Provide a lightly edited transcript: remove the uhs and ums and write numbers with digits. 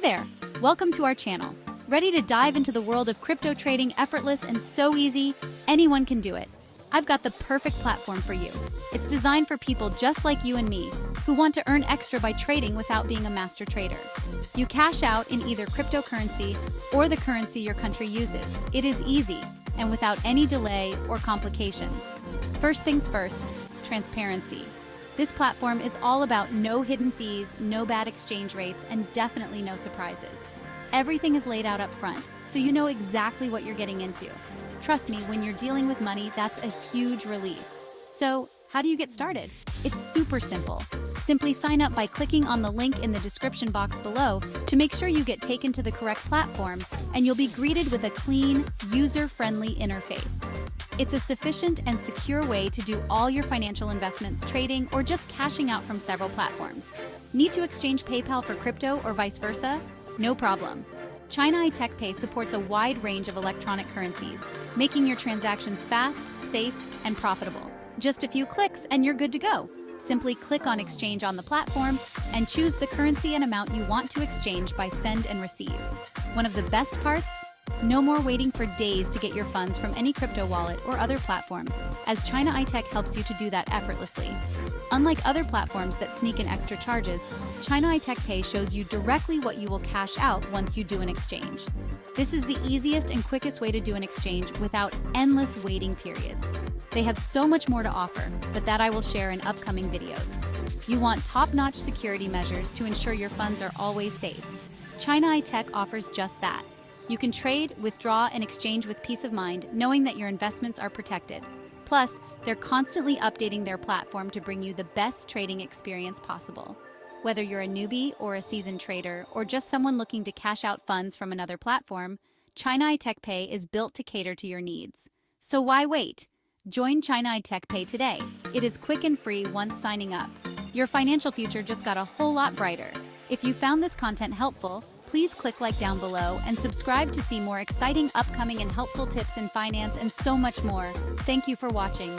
there! Welcome to our channel. Ready to dive into the world of crypto trading effortless and so easy? Anyone can do it. I've got the perfect platform for you. It's designed for people just like you and me, who want to earn extra by trading without being a master trader. You cash out in either cryptocurrency or the currency your country uses. It is easy and without any delay or complications. First things first, transparency. This platform is all about no hidden fees, no bad exchange rates, and definitely no surprises. Everything is laid out up front, so you know exactly what you're getting into. Trust me, when you're dealing with money, that's a huge relief. So, how do you get started? It's super simple. Simply sign up by clicking on the link in the description box below to make sure you get taken to the correct platform, and you'll be greeted with a clean, user-friendly interface. It's a sufficient and secure way to do all your financial investments, trading, or just cashing out from several platforms. Need to exchange PayPal for crypto or vice versa? No problem. China iTech Pay supports a wide range of electronic currencies, making your transactions fast, safe, and profitable. Just a few clicks and you're good to go. Simply click on Exchange on the platform and choose the currency and amount you want to exchange by send and receive. One of the best parts? No more waiting for days to get your funds from any crypto wallet or other platforms, as China iTech helps you to do that effortlessly. Unlike other platforms that sneak in extra charges, China iTech Pay shows you directly what you will cash out once you do an exchange. This is the easiest and quickest way to do an exchange without endless waiting periods. They have so much more to offer, but that I will share in upcoming videos. You want top-notch security measures to ensure your funds are always safe. China iTech offers just that. You can trade, withdraw, and exchange with peace of mind, knowing that your investments are protected. Plus, they're constantly updating their platform to bring you the best trading experience possible. Whether you're a newbie or a seasoned trader, or just someone looking to cash out funds from another platform, China iTech Pay is built to cater to your needs. So why wait? Join China iTech Pay today. It is quick and free once signing up. Your financial future just got a whole lot brighter. If you found this content helpful, please click like down below and subscribe to see more exciting upcoming and helpful tips in finance and so much more. Thank you for watching.